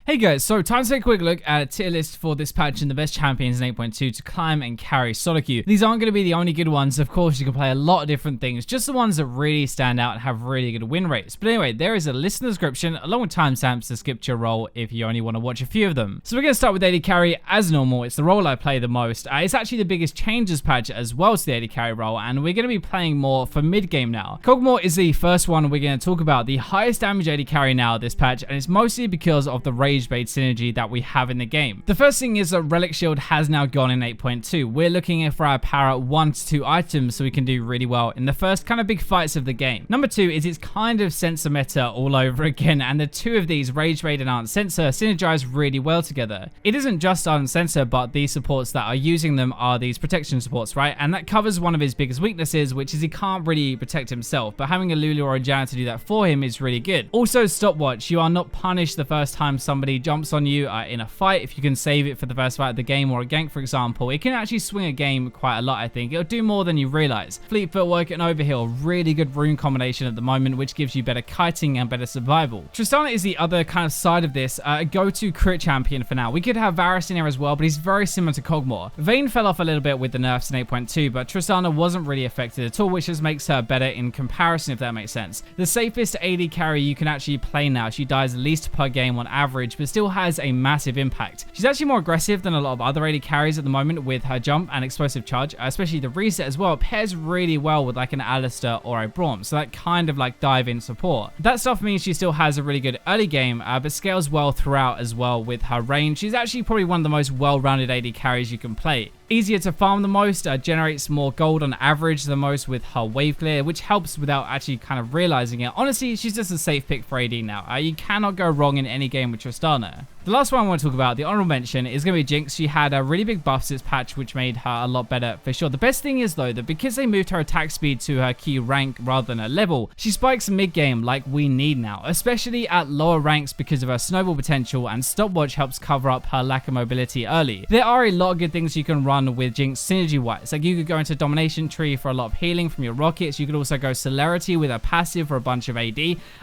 Hey guys, so time to take a quick look at a tier list for this patch and the best champions in 8.2 to climb and carry solo queue. These aren't going to be the only good ones, of course you can play a lot of different things, just the ones that really stand out and have really good win rates. But anyway, there is a list in the description along with timestamps to skip to your role if you only want to watch a few of them. So we're going to start with AD carry as normal. It's the role I play the most. It's actually the biggest changes patch as well as the AD carry role, and we're going to be playing more for mid game now. Kog'Maw is the first one we're going to talk about, the highest damage AD carry now this patch, and it's mostly because of the rage bait synergy that we have in the game. The first thing is that Relic Shield has now gone in 8.2. We're looking for our power 1 to 2 items so we can do really well in the first kind of big fights of the game. Number 2 is it's kind of sensor meta all over again, and the two of these, Rage Bait and Ardent Sensor, synergize really well together. It isn't just Ardent Sensor, but these supports that are using them are these protection supports, right? And that covers one of his biggest weaknesses, which is he can't really protect himself, but having a Lulu or a Janna to do that for him is really good. Also, stopwatch. You are not punished the first time somebody jumps on you in a fight. If you can save it for the first fight of the game or a gank, for example, it can actually swing a game quite a lot. I think it'll do more than you realize. Fleet Footwork and Overheal, really good rune combination at the moment, which gives you better kiting and better survival. Tristana is the other kind of side of this, a go-to crit champion for now. We could have Varus in here as well, but he's very similar to Kog'Maw. Vayne fell off a little bit with the nerfs in 8.2, but Tristana wasn't really affected at all, which just makes her better in comparison, if that makes sense. The safest AD carry you can actually play now. She dies least per game on average, but still has a massive impact. She's actually more aggressive than a lot of other AD carries at the moment with her jump and explosive charge, especially the reset as well. It pairs really well with like an Alistar or a Braum, so that kind of like dive in support. That stuff means she still has a really good early game, but scales well throughout as well with her range. She's actually probably one of the most well-rounded AD carries you can play. Easier to farm the most, generates more gold on average the most with her wave clear, which helps without actually kind of realizing it. Honestly, she's just a safe pick for AD now. You cannot go wrong in any game with Tristana. The last one I want to talk about, the honorable mention, is going to be Jinx. She had a really big buffs this patch, which made her a lot better for sure. The best thing is though, that because they moved her attack speed to her key rank rather than her level, she spikes mid-game like we need now, especially at lower ranks because of her snowball potential, and stopwatch helps cover up her lack of mobility early. There are a lot of good things you can run with Jinx synergy-wise. Like you could go into Domination Tree for a lot of healing from your rockets. You could also go Celerity with a passive for a bunch of AD.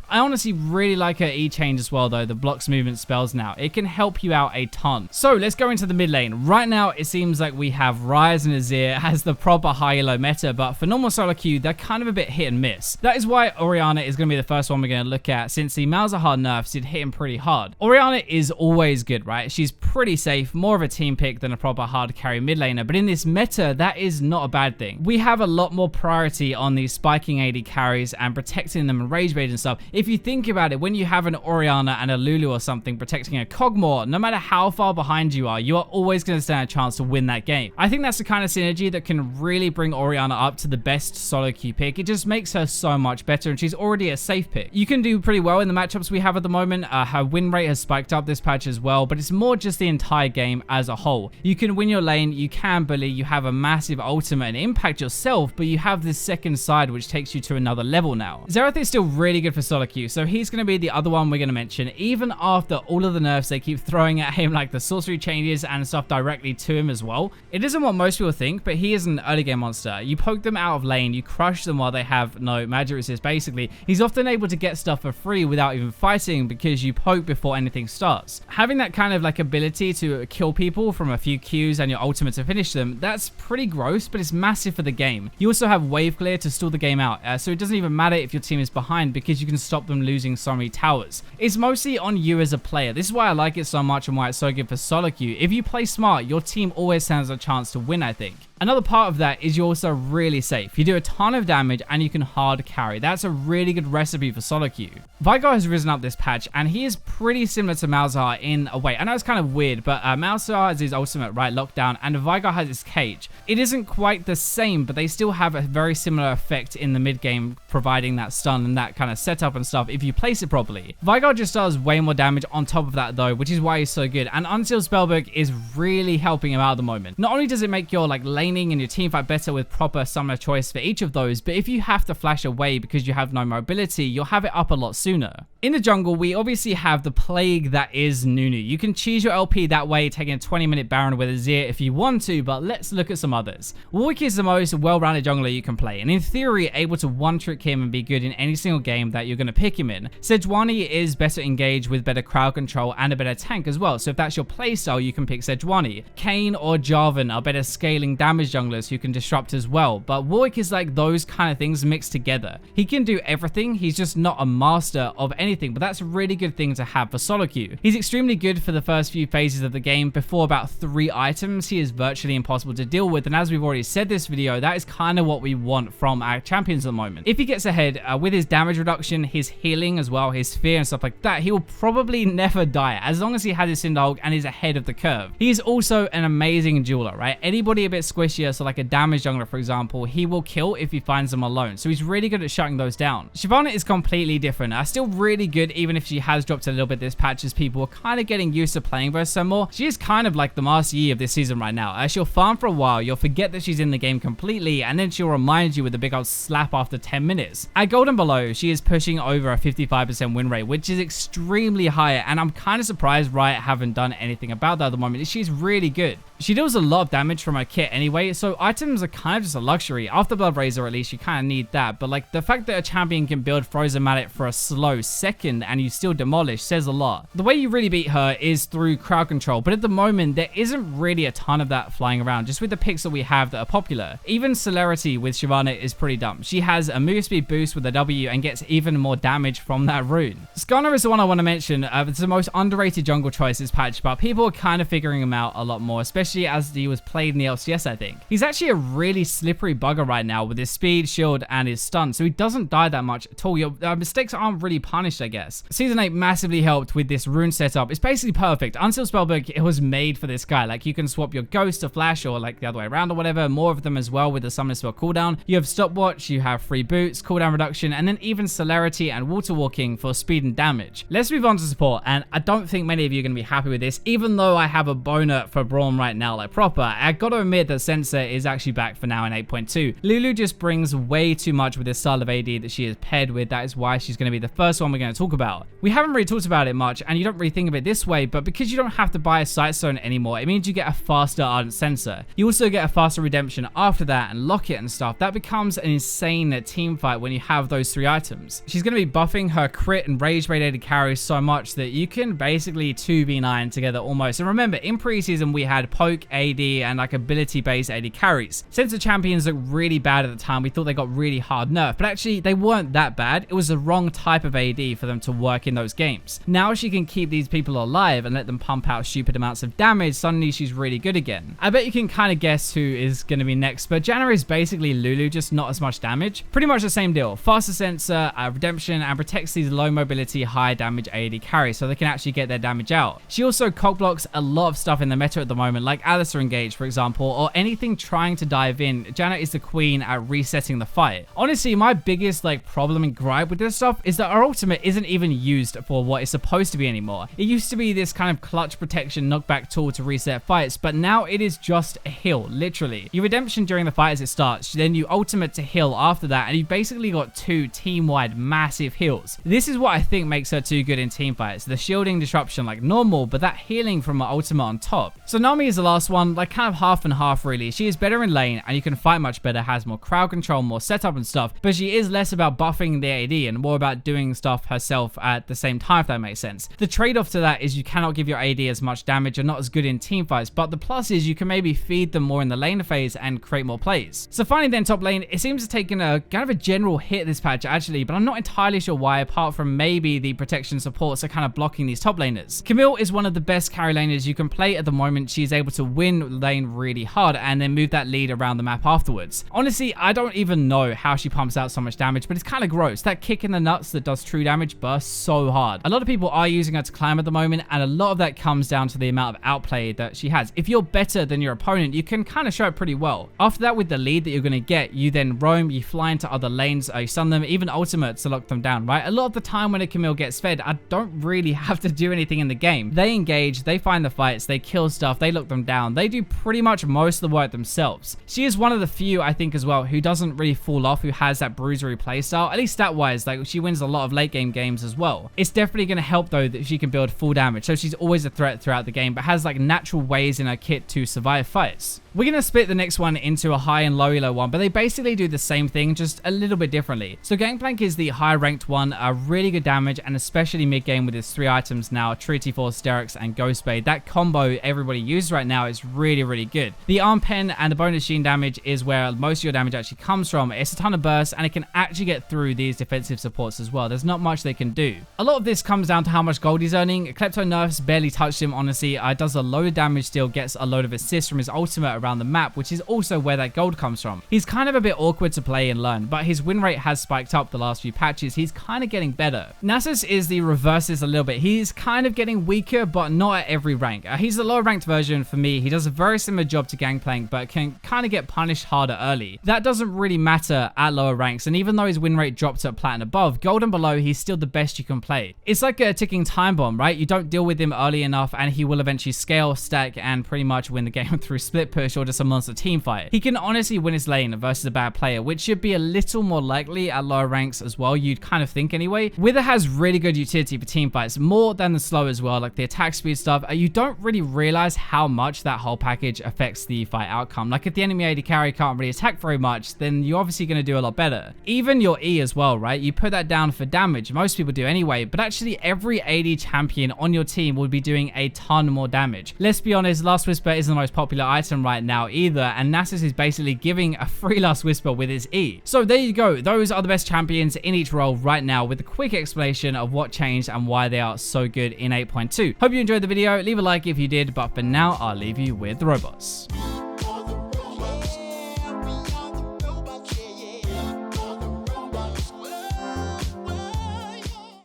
I honestly really like her E-change as well though, the blocks movement spells now. It can help you out a ton. So let's go into the mid lane. Right now it seems like we have Ryze and Azir as the proper high-elo meta, but for normal solo queue they're kind of a bit hit and miss. That is why Orianna is going to be the first one we're going to look at, since the Malzahar nerfs did hit him pretty hard. Orianna is always good, right? She's pretty safe, more of a team pick than a proper hard carry mid laner, but in this meta that is not a bad thing. We have a lot more priority on these spiking AD carries and protecting them and rage bait and stuff. If you think about it, when you have an Orianna and a Lulu or something protecting a Kog'Maw, no matter how far behind you are always going to stand a chance to win that game. I think that's the kind of synergy that can really bring Orianna up to the best solo queue pick. It just makes her so much better, and she's already a safe pick. You can do pretty well in the matchups we have at the moment. Her win rate has spiked up this patch as well, but it's more just the entire game as a whole. You can win your lane, you can bully, you have a massive ultimate and impact yourself, but you have this second side which takes you to another level now. Xerath is still really good for solo queue, so he's going to be the other one we're going to mention, even after all of the nerfs they keep throwing at him, like the sorcery changes and stuff directly to him as well. It isn't what most people think, but he is an early game monster. You poke them out of lane, you crush them while they have no magic resist basically. He's often able to get stuff for free without even fighting because you poke before anything starts. Having that kind of like ability to kill people from a few Qs and your ultimate to finish them, that's pretty gross, but it's massive for the game. You also have wave clear to stall the game out, so it doesn't even matter if your team is behind because you can stop them losing so many towers. It's mostly on you as a player. This is why I like it so much and why it's so good for solo queue. If you play smart, your team always stands a chance to win, I think. Another part of that is you're also really safe. You do a ton of damage and you can hard carry. That's a really good recipe for solo queue. Veigar has risen up this patch and he is pretty similar to Malzahar in a way. I know it's kind of weird, but Malzahar has his ultimate, right, lockdown, and Veigar has his cage. It isn't quite the same, but they still have a very similar effect in the mid game, providing that stun and that kind of setup and stuff if you place it properly. Veigar just does way more damage on top of that though, which is why he's so good, and Unsealed Spellbook is really helping him out at the moment. Not only does it make your like lane laning and your team fight better with proper summoner choice for each of those, but if you have to flash away because you have no mobility, you'll have it up a lot sooner. In the jungle, we obviously have the plague that is Nunu. You can choose your LP that way, taking a 20-minute Baron with azir if you want to, but let's look at some others. Warwick is the most well-rounded jungler you can play, and in theory, able to one-trick him and be good in any single game that you're going to pick him in. Sejuani is better engaged with better crowd control and a better tank as well, so if that's your playstyle, you can pick Sejuani. Kayn or Jarvan are better scaling damage junglers who can disrupt as well, but Warwick is like those kind of things mixed together. He can do everything, he's just not a master of anything, but that's a really good thing to have for solo queue. He's extremely good for the first few phases of the game. Before about 3 items, he is virtually impossible to deal with, and as we've already said this video, that is kind of what we want from our champions at the moment. If he gets ahead with his damage reduction, his healing as well, his fear and stuff like that, he will probably never die as long as he has his Cinderhulk and is ahead of the curve. He is also an amazing jeweler, right? Anybody a bit squishier, so like a damage jungler for example, he will kill if he finds them alone, so he's really good at shutting those down. Shyvana is completely different. Still really good even if she has dropped a little bit this patch as people are kind of getting used to playing versus her more. She is kind of like the Master Yi of this season right now. She'll farm for a while, you'll forget that she's in the game completely, and then she'll remind you with a big old slap after 10 minutes. At Gold and below, she is pushing over a 55% win rate, which is extremely high, and I'm kind of surprised Riot haven't done anything about that at the moment. She's really good. She deals a lot of damage from her kit anyway, so items are kind of just a luxury. After Blood Razor, at least, you kind of need that, but like the fact that a champion can build Frozen Mallet for a slow second and you still demolish says a lot. The way you really beat her is through crowd control, but at the moment, there isn't really a ton of that flying around, just with the picks that we have that are popular. Even Celerity with Shyvana is pretty dumb. She has a move speed boost with a W and gets even more damage from that rune. Skarner is the one I want to mention. It's the most underrated jungle choice this patch, but people are kind of figuring him out a lot more, especially as he was played in the LCS, I think. He's actually a really slippery bugger right now with his speed, shield, and his stun, so he doesn't die that much at all. Your mistakes aren't really punished, I guess. Season 8 massively helped with this rune setup. It's basically perfect. Unsealed Spellbook, it was made for this guy. Like, you can swap your Ghost to Flash or like the other way around or whatever. More of them as well with the Summoner Spell cooldown. You have Stopwatch, you have free boots, cooldown reduction, and then even Celerity and Water Walking for speed and damage. Let's move on to support, and I don't think many of you are going to be happy with this, even though I have a boner for Braum right now, like proper. I gotta admit that Sensor is actually back for now in 8.2. Lulu just brings way too much with this style of AD that she is paired with. That is why she's going to be the first one we're going to talk about. We haven't really talked about it much, and you don't really think of it this way, but because you don't have to buy a Sight Stone anymore, it means you get a faster Ardent Sensor. You also get a faster Redemption after that, and Locket and stuff. That becomes an insane team fight when you have those 3 items. She's going to be buffing her crit and rage rate AD carries so much that you can basically 2v9 together almost. And remember, in preseason we had poke AD and like ability based AD carries. Since the champions looked really bad at the time, we thought they got really hard nerfed, but actually they weren't that bad. It was the wrong type of AD for them to work in those games. Now she can keep these people alive and let them pump out stupid amounts of damage. Suddenly she's really good again. I bet you can kind of guess who is going to be next, but Janna is basically Lulu, just not as much damage. Pretty much the same deal. Faster Sensor, Redemption, and protects these low mobility, high damage AD carries so they can actually get their damage out. She also cock blocks a lot of stuff in the meta at the moment, like Alistair Engage, for example, or anything trying to dive in. Janna is the queen at resetting the fight. Honestly, my biggest problem and gripe with this stuff is that our ultimate isn't even used for what it's supposed to be anymore. It used to be this kind of clutch protection knockback tool to reset fights, but now it is just a heal, literally. Your redemption during the fight as it starts, then you ultimate to heal after that, and you've basically got 2 team-wide massive heals. This is what I think makes her too good in team fights. The shielding disruption like normal, but that healing from her ultimate on top. So Nami is the last one, like kind of half and half really. She is better in lane and you can fight much better, has more crowd control, more setup and stuff, but she is less about buffing the AD and more about doing stuff herself at the same time, if that makes sense. The trade-off to that is you cannot give your AD as much damage and not as good in team fights, but the plus is you can maybe feed them more in the lane phase and create more plays. So finally then top lane, it seems to have taken a kind of a general hit this patch actually, but I'm not entirely sure why, apart from maybe the protection supports are kind of blocking these top laners. Camille is one of the best carry laners you can play at the moment. She's able to win lane really hard and then move that lead around the map afterwards. Honestly, I don't even know how she pumps out so much damage, but it's kind of gross. That kick in the nuts that does true damage bursts so hard. A lot of people are using her to climb at the moment, and a lot of that comes down to the amount of outplay that she has. If you're better than your opponent, you can kind of show it pretty well. After that, with the lead that you're going to get, you then roam, you fly into other lanes, you stun them, even ultimates to lock them down, right? A lot of the time when a Camille gets fed, I don't really have to do anything in the game. They engage, they find the fights, they kill stuff, they lock them slowing down. They do pretty much most of the work themselves. She is one of the few, I think, as well, who doesn't really fall off, who has that bruisery playstyle, at least stat-wise. Like, she wins a lot of late game games as well. It's definitely going to help, though, that she can build full damage, so she's always a threat throughout the game, but has like natural ways in her kit to survive fights. We're going to split the next one into a high and low elo one, but they basically do the same thing, just a little bit differently. So Gangplank is the high ranked one, really good damage, and especially mid game with its 3 items now, Treaty Force, Derrick's, and Ghostblade. That combo everybody uses right now is really, really good. The arm pen and the bonus sheen damage is where most of your damage actually comes from. It's a ton of burst, and it can actually get through these defensive supports as well. There's not much they can do. A lot of this comes down to how much gold he's earning. Klepto nerfs barely touched him, honestly. Does a load of damage still, gets a load of assists from his ultimate around the map, which is also where that gold comes from. He's kind of a bit awkward to play and learn, but his win rate has spiked up the last few patches. He's kind of getting better. Nasus is the reverses a little bit. He's kind of getting weaker, but not at every rank. He's the lower ranked version for me. He does a very similar job to Gangplank, but can kind of get punished harder early. That doesn't really matter at lower ranks, and even though his win rate drops at plat and above, gold and below, he's still the best you can play. It's like a ticking time bomb, right? You don't deal with him early enough, and he will eventually scale, stack, and pretty much win the game through split push or just a monster team fight. He can honestly win his lane versus a bad player, which should be a little more likely at lower ranks as well, you'd kind of think anyway. Wither has really good utility for team fights, more than the slow as well, like the attack speed stuff. You don't really realize how much that whole package affects the fight outcome. Like if the enemy AD carry can't really attack very much, then you're obviously going to do a lot better. Even your E as well, right? You put that down for damage, most people do anyway, but actually every AD champion on your team will be doing a ton more damage. Let's be honest, Last Whisper isn't the most popular item right now either, and Nasus is basically giving a free Last Whisper with his E. So there you go. Those are the best champions in each role right now, with a quick explanation of what changed and why they are so good in 8.2. Hope you enjoyed the video. Leave a like if you did, but for now, I'll leave you with the robots.